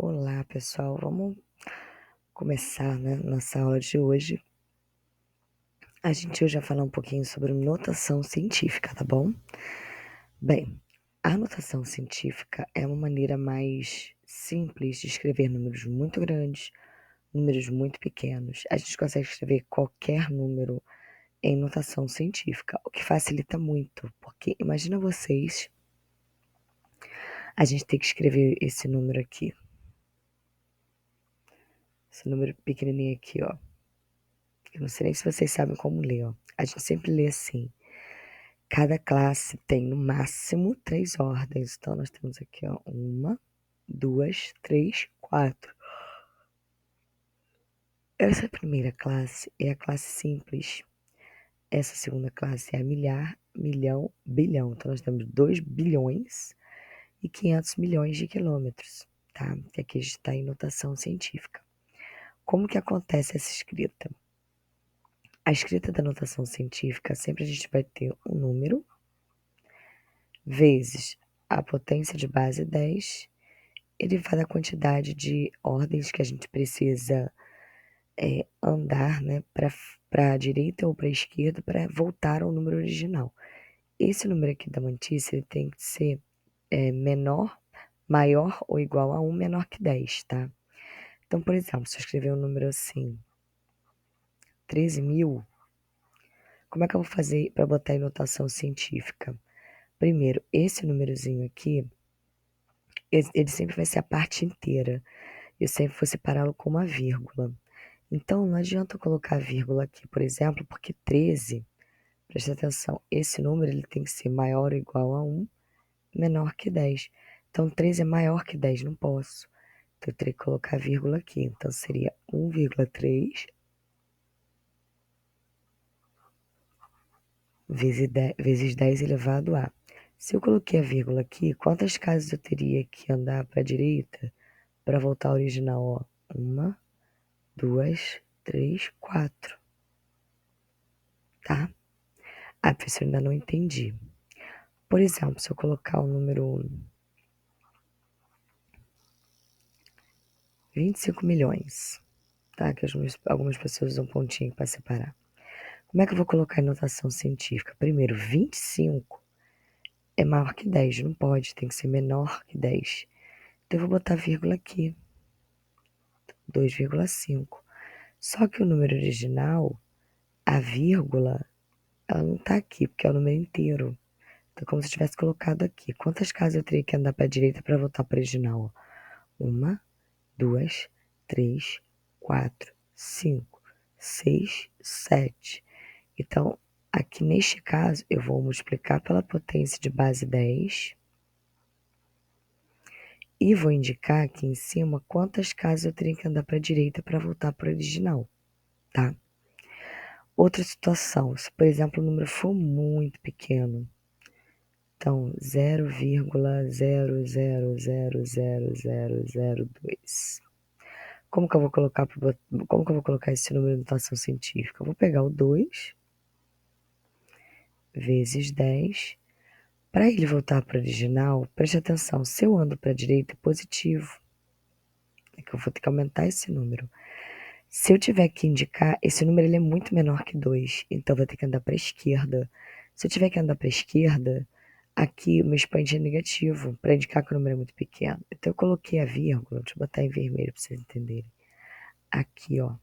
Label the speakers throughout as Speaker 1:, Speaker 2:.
Speaker 1: Olá, pessoal. Vamos começar, né, nossa aula de hoje. A gente hoje vai falar um pouquinho sobre notação científica, tá bom? Bem, a notação científica é uma maneira mais simples de escrever números muito grandes, números muito pequenos. A gente consegue escrever qualquer número em notação científica, o que facilita muito, porque imagina vocês, a gente tem que escrever esse número aqui, esse número pequenininho aqui, ó. Eu não sei nem se vocês sabem como ler, ó. A gente sempre lê assim. Cada classe tem no máximo 3 ordens. Então, nós temos aqui, ó, 1, 2, 3, 4. Essa primeira classe é a classe simples. Essa segunda classe é a milhar, milhão, bilhão. Então, nós temos 2 bilhões e 500 milhões de quilômetros, tá? Que aqui a gente está em notação científica. Como que acontece essa escrita? A escrita da notação científica, sempre a gente vai ter um número vezes a potência de base 10, elevado à quantidade de ordens que a gente precisa andar, né, para a direita ou para a esquerda para voltar ao número original. Esse número aqui da mantícia ele tem que ser menor, maior ou igual a 1 menor que 10, tá? Então, por exemplo, se eu escrever um número assim, 13.000, como é que eu vou fazer para botar em notação científica? Primeiro, esse númerozinho aqui, ele sempre vai ser a parte inteira. Eu sempre vou separá-lo com uma vírgula. Então, não adianta eu colocar vírgula aqui, por exemplo, porque 13, presta atenção, esse número ele tem que ser maior ou igual a 1, menor que 10. Então, 13 é maior que 10, não posso. Então, eu teria que colocar vírgula aqui. Então, seria 1,3 vezes 10 elevado a. Se eu coloquei a vírgula aqui, quantas casas eu teria que andar para a direita para voltar ao original? Ó, 1, 2, 3, 4. Tá? Ah, professor, ainda não entendi. Por exemplo, se eu colocar o número 25 milhões, tá? Que algumas pessoas usam pontinho para separar. Como é que eu vou colocar em notação científica? Primeiro, 25 é maior que 10, não pode, tem que ser menor que 10. Então, eu vou botar vírgula aqui, 2,5. Só que o número original, a vírgula, ela não está aqui, porque é o número inteiro. Então, como se eu tivesse colocado aqui. Quantas casas eu teria que andar para a direita para voltar para o original? 1, 2, 3, 4, 5, 6, 7. Então, aqui neste caso, eu vou multiplicar pela potência de base 10 e vou indicar aqui em cima quantas casas eu teria que andar para a direita para voltar para o original, tá? Outra situação, se por exemplo o número for muito pequeno, então 0,00000002. Como que eu vou colocar esse número em notação científica? Eu vou pegar o 2 vezes 10. Para ele voltar para o original, preste atenção, se eu ando para a direita é positivo, é que eu vou ter que aumentar esse número. Se eu tiver que indicar, esse número ele é muito menor que 2, então eu vou ter que andar para a esquerda. Se eu tiver que andar para a esquerda, aqui o meu expoente é negativo, para indicar que o número é muito pequeno. Então eu coloquei a vírgula, deixa eu botar em vermelho para vocês entenderem. Aqui, ó.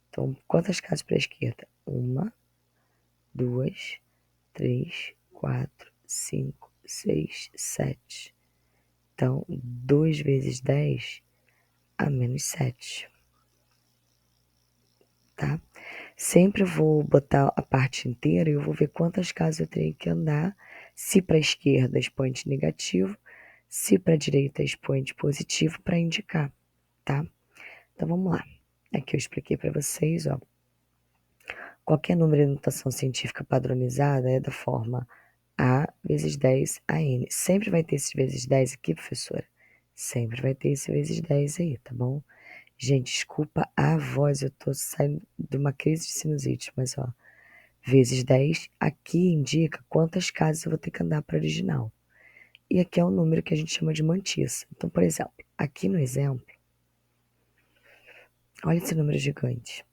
Speaker 1: Então, quantas casas para a esquerda? 1, 2, 3, 4, 5, 6, 7. Então, 2 vezes 10 a menos 7, tá? Sempre eu vou botar a parte inteira e eu vou ver quantas casas eu tenho que andar. Se para a esquerda expoente negativo, se para a direita expoente positivo, para indicar, tá? Então, vamos lá. Aqui eu expliquei para vocês, ó. Qualquer número de notação científica padronizada é da forma A vezes 10 a N. Sempre vai ter esses vezes 10 aqui, professora? Sempre vai ter esse vezes 10 aí, tá bom? Gente, desculpa a voz, eu tô saindo de uma crise de sinusite, mas ó, vezes 10 aqui indica quantas casas eu vou ter que andar para o original. E aqui é o número que a gente chama de mantiça. Então, por exemplo, aqui no exemplo, Olha esse número gigante.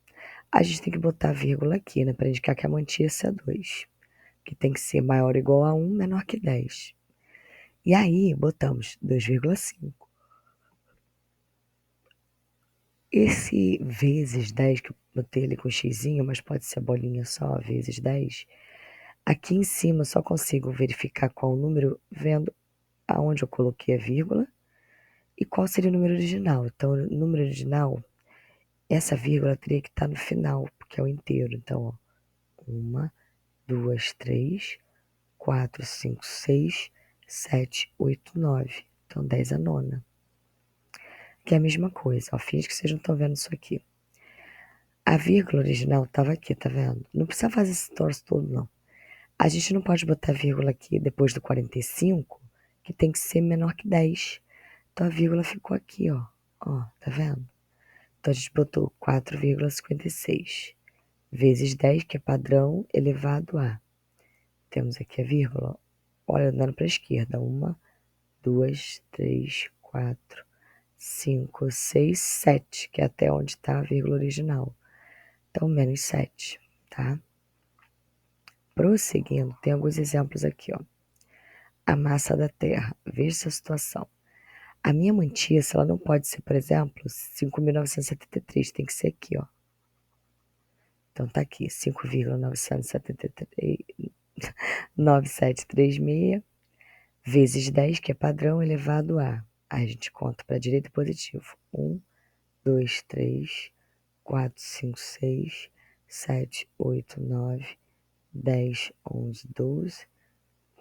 Speaker 1: A gente tem que botar vírgula aqui, né, para indicar que a mantícia é 2, que tem que ser maior ou igual a 1, menor que 10. E aí, botamos 2,5. Esse vezes 10, que eu botei ali com xizinho, mas pode ser bolinha só, vezes 10, aqui em cima eu só consigo verificar qual o número vendo aonde eu coloquei a vírgula e qual seria o número original. Então, o número original, essa vírgula teria que estar no final, porque é o inteiro. Então, ó, 1, 2, 3, 4, 5, 6, 7, 8, 9. Então, 10 a nona. Que é a mesma coisa, ó, finge que vocês não estão vendo isso aqui. A vírgula original estava aqui, tá vendo? Não precisa fazer esse torso todo, não. A gente não pode botar vírgula aqui depois do 45, que tem que ser menor que 10. Então, a vírgula ficou aqui, ó. Ó, tá vendo? Então, a gente botou 4,56 vezes 10, que é padrão, elevado a. Temos aqui a vírgula. Olha, andando para a esquerda. 1, 2, 3, 4, 5, 6, 7, que é até onde está a vírgula original. Então, menos 7, tá? Prosseguindo, tem alguns exemplos aqui, ó. A massa da Terra. Veja essa situação. A minha mantícia, ela não pode ser, por exemplo, 5.973, tem que ser aqui, ó. Então, tá aqui, 5,9736 vezes 10, que é padrão, elevado a. Aí a gente conta para a direita positivo. 1, 2, 3, 4, 5, 6, 7, 8, 9, 10, 11, 12,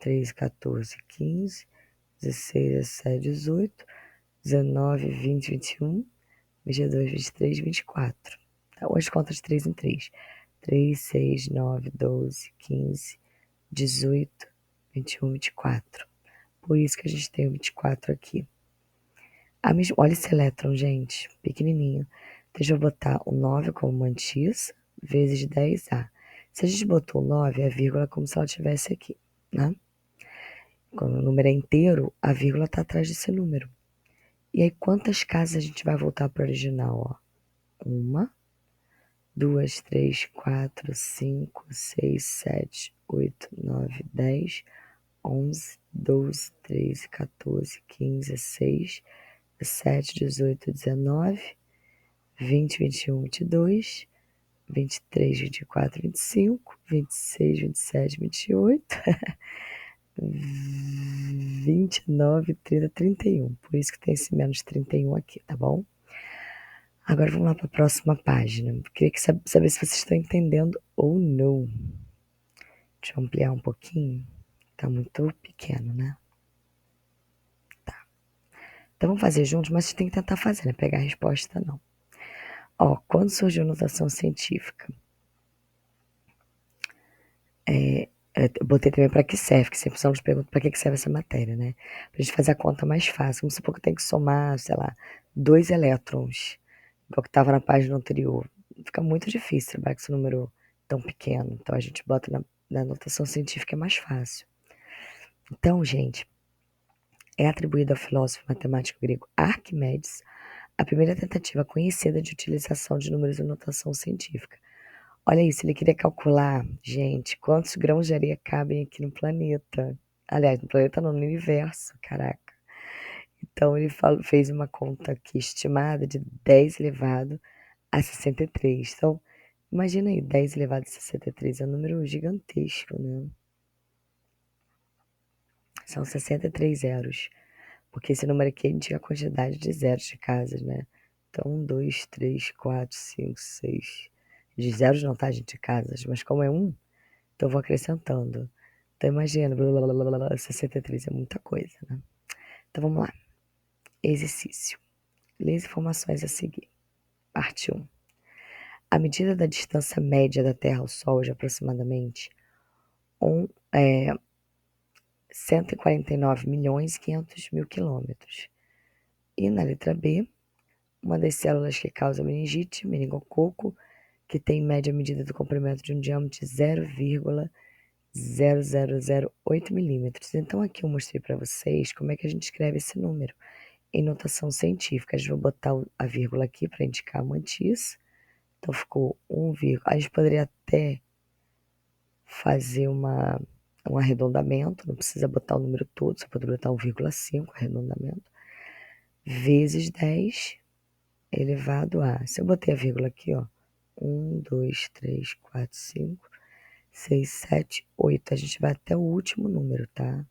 Speaker 1: 13, 14, 15, 16, 17, 18, 19, 20, 21, 22, 23, 24. Tá? Hoje conta de 3 em 3. 3, 6, 9, 12, 15, 18, 21, 24. Por isso que a gente tem o 24 aqui. Olha esse elétron, gente, pequenininho. Deixa eu botar o 9 como mantis, vezes 10A. Se a gente botou o 9, a vírgula é como se ela estivesse aqui, né? Quando o número é inteiro, a vírgula está atrás desse número. E aí, quantas casas a gente vai voltar para o original? Ó? 1, 2, 3, 4, 5, 6, 7, 8, 9, 10, 11, 12, 13, 14, 15, 16, 17, 18, 19, 20, 21, 22, 23, 24, 25, 26, 27, 28, 29, 30, 31. Por isso que tem esse menos 31 aqui, tá bom? Agora vamos lá para a próxima página. Queria saber se vocês estão entendendo ou não. Deixa eu ampliar um pouquinho. Tá muito pequeno, né? Tá. Então vamos fazer juntos, mas você tem que tentar fazer, né? Pegar a resposta, não. Ó, quando surgiu a notação científica? Eu botei também para que serve, que sempre são nos perguntas para que serve essa matéria, né? Pra gente fazer a conta mais fácil. Vamos supor que eu tenho que somar, sei lá, 2 elétrons, igual que estava na página anterior. Fica muito difícil trabalhar com esse número tão pequeno. Então a gente bota na notação científica, é mais fácil. Então, gente, é atribuído ao filósofo matemático grego Arquimedes a primeira tentativa conhecida de utilização de números em notação científica. Olha isso, ele queria calcular, gente, quantos grãos de areia cabem aqui no planeta. Aliás, no planeta não, no universo, caraca. Então ele fez uma conta aqui estimada de 10 elevado a 63. Então, imagina aí, 10 elevado a 63 é um número gigantesco, né? São 63 zeros. Porque esse número aqui indica a quantidade de zeros de casas, né? Então, 1, 2, 3, 4, 5, 6. De zeros não, tá, gente? De casas. Mas como é 1, então eu vou acrescentando. Então imagina, blá, blá, blá, blá, blá, 63 é muita coisa, né? Então vamos lá. Exercício. Lê as informações a seguir. Parte 1. A medida da distância média da Terra ao Sol é de aproximadamente 149.500.000 quilômetros. E na letra B, uma das células que causa meningite, meningococo, que tem média medida do comprimento de um diâmetro de 0,0008 milímetros. Então aqui eu mostrei para vocês como é que a gente escreve esse número. em notação científica. A gente vai botar a vírgula aqui para indicar a mantis. Então, ficou 1, a gente poderia até fazer um arredondamento, não precisa botar o número todo, só pode botar 1,5, arredondamento, vezes 10 elevado a... Se eu botei a vírgula aqui, ó, 1, 2, 3, 4, 5, 6, 7, 8. A gente vai até o último número, tá?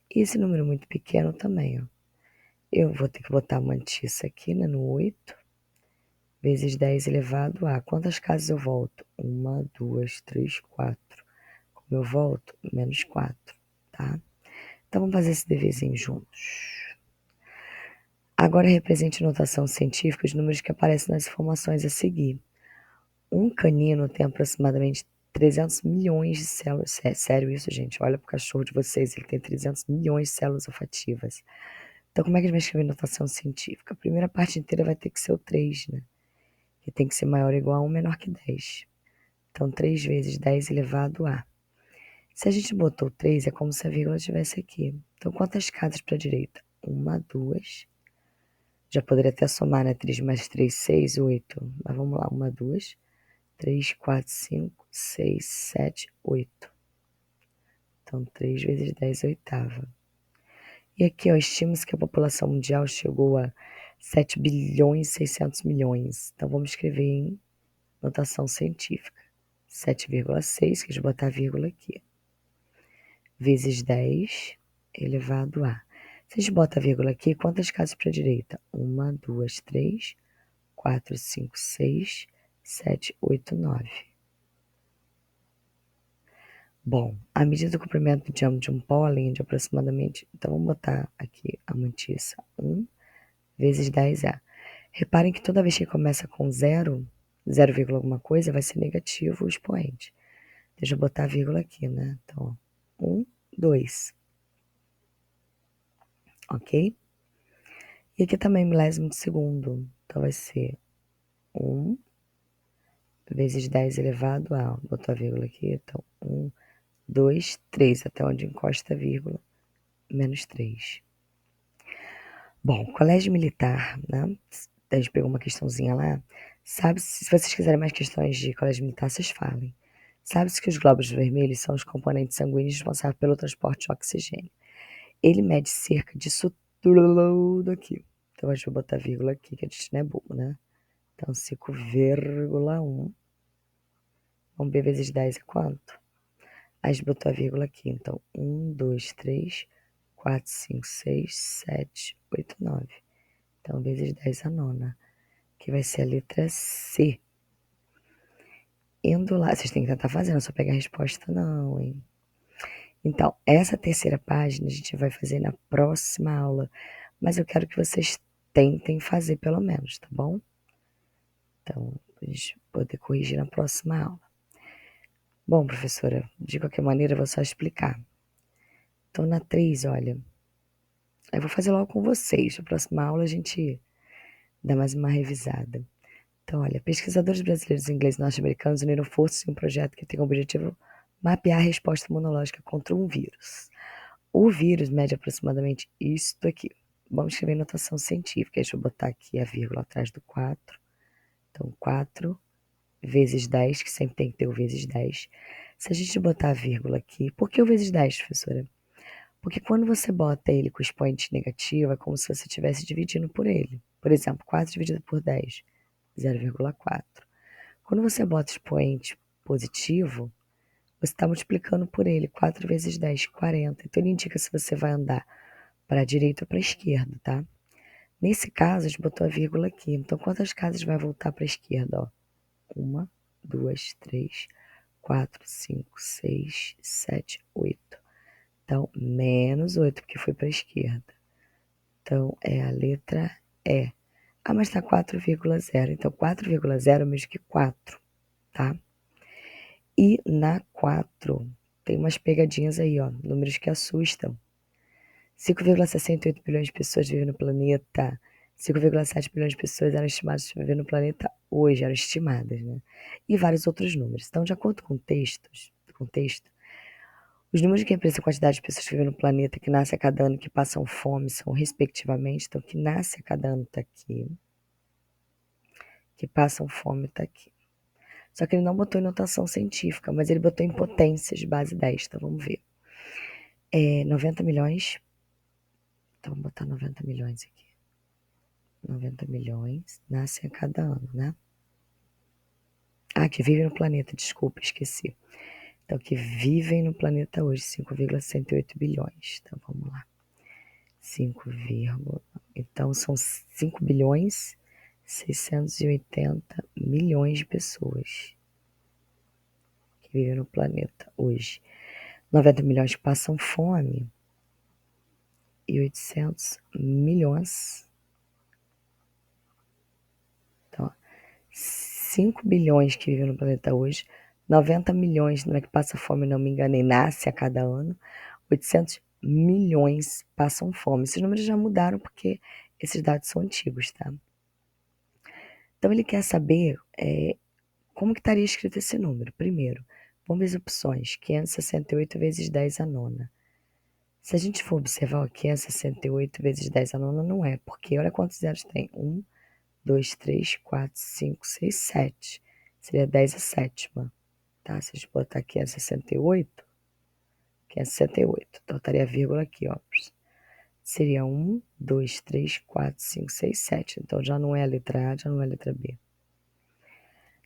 Speaker 1: E esse número muito pequeno também, ó. Eu vou ter que botar a mantiça aqui, né, no 8, vezes 10 elevado a... Quantas casas eu volto? 1, 2, 3, 4. Como eu volto? Menos 4, tá? Então, vamos fazer esse deverzinho juntos. Agora, represente em notação científica os números que aparecem nas informações a seguir. Um canino tem aproximadamente 300 milhões de células. É sério isso, gente? Olha pro cachorro de vocês, ele tem 300 milhões de células olfativas. Então, como é que a gente vai escrever notação científica? A primeira parte inteira vai ter que ser o 3, né? Que tem que ser maior ou igual a 1, menor que 10. Então, 3 vezes 10 elevado a... Se a gente botou 3, é como se a vírgula estivesse aqui. Então, quantas casas para a direita? 1, 2. Já poderia até somar, né? 3 mais 3, 6, 8. Mas vamos lá. 1, 2, 3, 4, 5, 6, 7, 8. Então, 3 vezes 10 oitava. E aqui, ó, estima-se que a população mundial chegou a 7 bilhões e 600 milhões. Então, vamos escrever em notação científica. 7,6, que a gente botar a vírgula aqui. Vezes 10 elevado a... Se a gente bota a vírgula aqui, quantas casas para a direita? 1, 2, 3, 4, 5, 6, 7, 8, 9. Bom, a medida do comprimento do diâmetro de um pólen é de aproximadamente... Então, vamos botar aqui a mantiça. 1 vezes 10 é. Reparem que toda vez que começa com 0, 0, alguma coisa, vai ser negativo o expoente. Deixa eu botar a vírgula aqui, né? Então, 1, 2. Ok? E aqui também milésimo de segundo. Então, vai ser 1 vezes 10 elevado a... Botou a vírgula aqui. Então, 1, 2, 3. Até onde encosta a vírgula. Menos 3. Bom, colégio militar, né? A gente pegou uma questãozinha lá. Sabe, se vocês quiserem mais questões de colégio militar, vocês falem. Sabe-se que os glóbulos vermelhos são os componentes sanguíneos responsáveis pelo transporte de oxigênio. Ele mede cerca disso tudo aqui. Então, a gente vai botar vírgula aqui, que a gente não é bobo, né? Então, 5,1. Vamos ver vezes 10 é quanto? A gente botou a vírgula aqui. Então, 1, 2, 3, 4, 5, 6, 7, 8, 9. Então, vezes 10 a nona, que vai ser a letra C. Indo lá, vocês têm que tentar fazer, não é só pegar a resposta não, hein? Então, essa terceira página a gente vai fazer na próxima aula, mas eu quero que vocês tentem fazer pelo menos, tá bom? Então, a gente poder corrigir na próxima aula. Bom, professora, de qualquer maneira eu vou só explicar. Então, na 3, olha, eu vou fazer logo com vocês. Na próxima aula a gente dá mais uma revisada. Então, olha, pesquisadores brasileiros, ingleses e norte-americanos uniram forças em um projeto que tem como objetivo mapear a resposta imunológica contra um vírus. O vírus mede aproximadamente isto aqui. Vamos escrever em notação científica. Deixa eu botar aqui a vírgula atrás do 4. Então, 4 vezes 10, que sempre tem que ter o vezes 10. Se a gente botar a vírgula aqui... Por que o vezes 10, professora? Porque quando você bota ele com expoente negativo, é como se você estivesse dividindo por ele. Por exemplo, 4 dividido por 10, 0,4. Quando você bota expoente positivo, você está multiplicando por ele. 4 vezes 10, 40. Então, ele indica se você vai andar para a direita ou para a esquerda, tá? Nesse caso, a gente botou a vírgula aqui. Então, quantas casas vai voltar para a esquerda? Ó? 1, 2, 3, 4, 5, 6, 7, 8. Então, menos 8, porque foi para a esquerda. Então, é a letra E. Ah, mas está 4,0. Então, 4,0 é o mesmo que 4, tá? E na 4, tem umas pegadinhas aí, ó, números que assustam. 5,68 bilhões de pessoas vivem no planeta. 5,7 bilhões de pessoas eram estimadas de viver no planeta hoje, eram estimadas, né? E vários outros números. Então, de acordo com o texto, Os números que representam a quantidade de pessoas que vivem no planeta, que nascem a cada ano, que passam fome, são respectivamente. Então, que nasce a cada ano está aqui, que passam fome está aqui. Só que ele não botou em notação científica, mas ele botou em potências, base 10. Então, vamos ver. 90 milhões. Então, vamos botar 90 milhões aqui. 90 milhões nascem a cada ano, né? Que vivem no planeta, desculpa, esqueci. Então, que vivem no planeta hoje, 5,68 bilhões. Então, vamos lá. 5, então, são 5 bilhões 680 milhões de pessoas que vivem no planeta hoje. 90 milhões passam fome e 800 milhões. Então, 5 bilhões que vivem no planeta hoje, 90 milhões, não é que passa fome, não me enganei, nasce a cada ano, 800 milhões passam fome. Esses números já mudaram porque esses dados são antigos, tá? Então ele quer saber como que estaria escrito esse número. Primeiro, vamos ver as opções, 568 vezes 10 a nona. Se a gente for observar, 568 vezes 10 a nona não é, porque olha quantos zeros tem. 1, 2, 3, 4, 5, 6, 7. Seria 10 a sétima. Tá? Se a gente botar 568, 568. Então estaria a vírgula aqui, ó. Seria 1, 2, 3, 4, 5, 6, 7. Então já não é a letra A, já não é a letra B.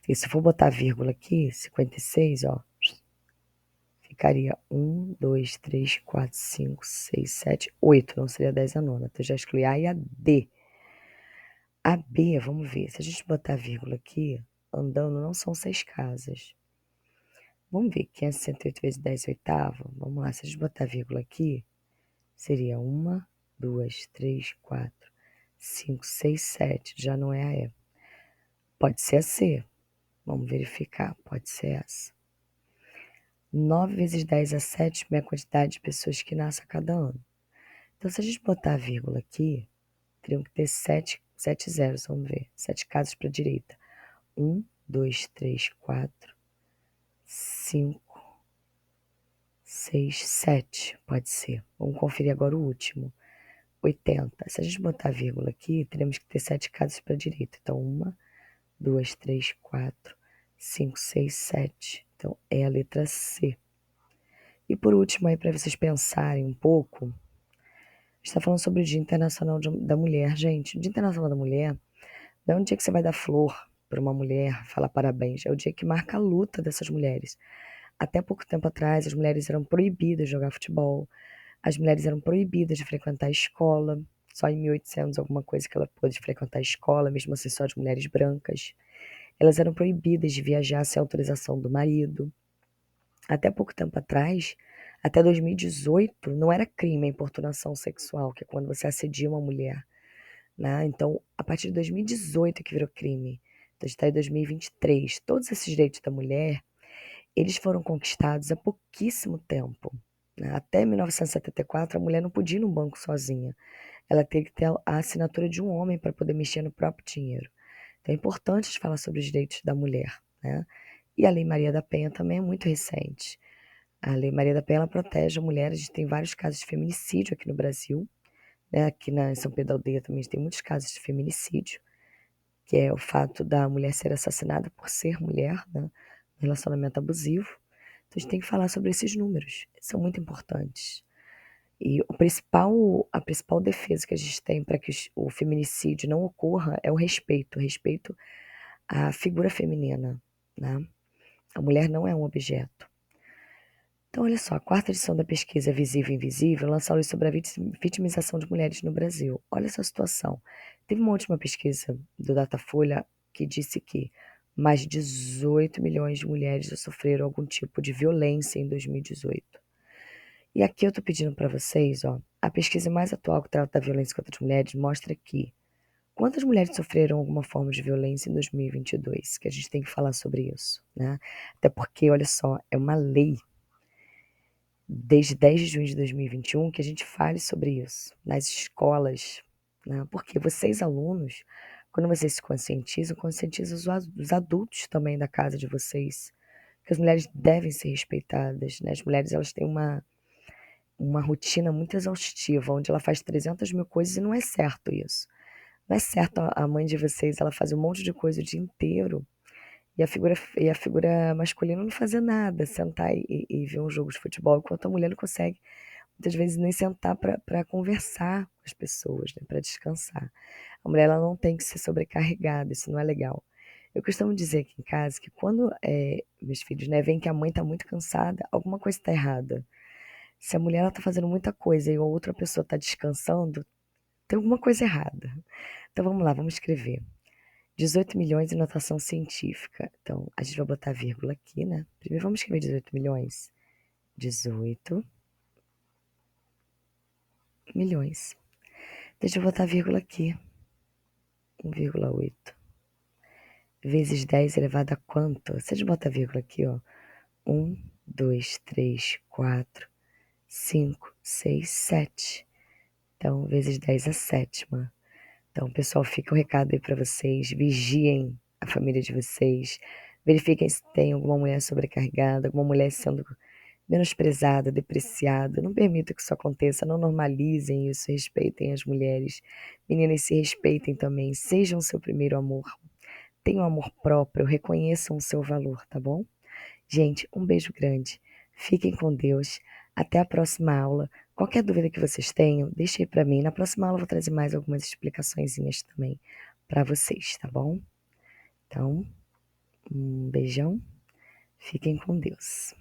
Speaker 1: E se for botar vírgula aqui, 56, ó, ficaria 1, 2, 3, 4, 5, 6, 7, 8. Não seria 10 a nona. Então já exclui A e a D. A B, vamos ver. Se a gente botar vírgula aqui, andando não são 6 casas. Vamos ver, 568 vezes 10 oitava. Vamos lá, se a gente botar vírgula aqui, seria 1, 2, 3, 4, 5, 6, 7. Já não é a E. Pode ser a C. Vamos verificar. Pode ser essa. 9 vezes 10 a sétima é a quantidade de pessoas que nascem a cada ano. Então, se a gente botar a vírgula aqui, teriam que ter 7 zeros, vamos ver. 7 casas para a direita. 1, 2, 3, 4, 5, 6, 7. Pode ser. Vamos conferir agora o último. 80. Se a gente botar a vírgula aqui, teremos que ter 7 casas para a direita. Então, 1, 2, 3, 4, 5, 6, 7. Então, é a letra C. E por último, aí para vocês pensarem um pouco, a gente está falando sobre o Dia Internacional da Mulher. Gente, o Dia Internacional da Mulher não é um dia que você vai dar flor para uma mulher, falar parabéns. É o dia que marca a luta dessas mulheres. Até pouco tempo atrás, as mulheres eram proibidas de jogar futebol, as mulheres eram proibidas de frequentar a escola. Só em 1800 alguma coisa que ela pôde frequentar a escola, mesmo assim só de mulheres brancas. Elas eram proibidas de viajar sem autorização do marido. Até pouco tempo atrás, até 2018, não era crime a importunação sexual, que é quando você assedia uma mulher, né? Então, a partir de 2018 que virou crime. Então, a gente está em 2023. Todos esses direitos da mulher, eles foram conquistados há pouquíssimo tempo, né? Até 1974, a mulher não podia ir no banco sozinha. Ela teria que ter a assinatura de um homem para poder mexer no próprio dinheiro. Então, é importante falar sobre os direitos da mulher, né? E a Lei Maria da Penha também é muito recente. A Lei Maria da Penha ela protege a mulher. A gente tem vários casos de feminicídio aqui no Brasil, né? Aqui em São Pedro da Aldeia também tem muitos casos de feminicídio, que é o fato da mulher ser assassinada por ser mulher, né? Um relacionamento abusivo. Então a gente tem que falar sobre esses números, são muito importantes. E a principal defesa que a gente tem para que o feminicídio não ocorra é o respeito à figura feminina, né? A mulher não é um objeto. Então, olha só, a quarta edição da pesquisa Visível e Invisível lança a luz sobre a vitimização de mulheres no Brasil. Olha essa situação. Teve uma última pesquisa do Datafolha que disse que mais de 18 milhões de mulheres já sofreram algum tipo de violência em 2018. E aqui eu estou pedindo para vocês, ó, a pesquisa mais atual que trata da violência contra as mulheres mostra que quantas mulheres sofreram alguma forma de violência em 2022, que a gente tem que falar sobre isso, né? Até porque, olha só, é uma lei desde 10 de junho de 2021 que a gente fale sobre isso nas escolas, né? Porque vocês, alunos, quando vocês se conscientizam os adultos também da casa de vocês, porque as mulheres devem ser respeitadas, né? As mulheres, elas têm uma rotina muito exaustiva, onde ela faz 300.000 coisas e não é certo isso. Não é certo a mãe de vocês, ela fazer um monte de coisa o dia inteiro e a figura masculina não fazer nada, sentar e ver um jogo de futebol, enquanto a mulher não consegue, muitas vezes, nem sentar para conversar com as pessoas, né, para descansar. A mulher, ela não tem que ser sobrecarregada, isso não é legal. Eu costumo dizer aqui em casa que quando meus filhos, né, veem que a mãe está muito cansada, alguma coisa está errada. Se a mulher está fazendo muita coisa e a outra pessoa está descansando, tem alguma coisa errada. Então vamos lá, vamos escrever. 18 milhões em notação científica. Então, a gente vai botar vírgula aqui, né? Primeiro vamos escrever 18 milhões. 18 milhões. Deixa eu botar vírgula aqui. 1,8. Vezes 10 elevado a quanto? Se a gente botar vírgula aqui, ó. 1, 2, 3, 4, 5, 6, 7. Então, vezes 10 a sétima. Então, pessoal, fica o recado aí para vocês. Vigiem a família de vocês. Verifiquem se tem alguma mulher sobrecarregada, alguma mulher sendo menosprezada, depreciada. Não permita que isso aconteça. Não normalizem isso. Respeitem as mulheres. Meninas, se respeitem também. Sejam seu primeiro amor. Tenham amor próprio. Reconheçam o seu valor, tá bom? Gente, um beijo grande. Fiquem com Deus. Até a próxima aula. Qualquer dúvida que vocês tenham, deixe aí para mim. Na próxima aula eu vou trazer mais algumas explicaçõezinhas também para vocês, tá bom? Então, um beijão. Fiquem com Deus.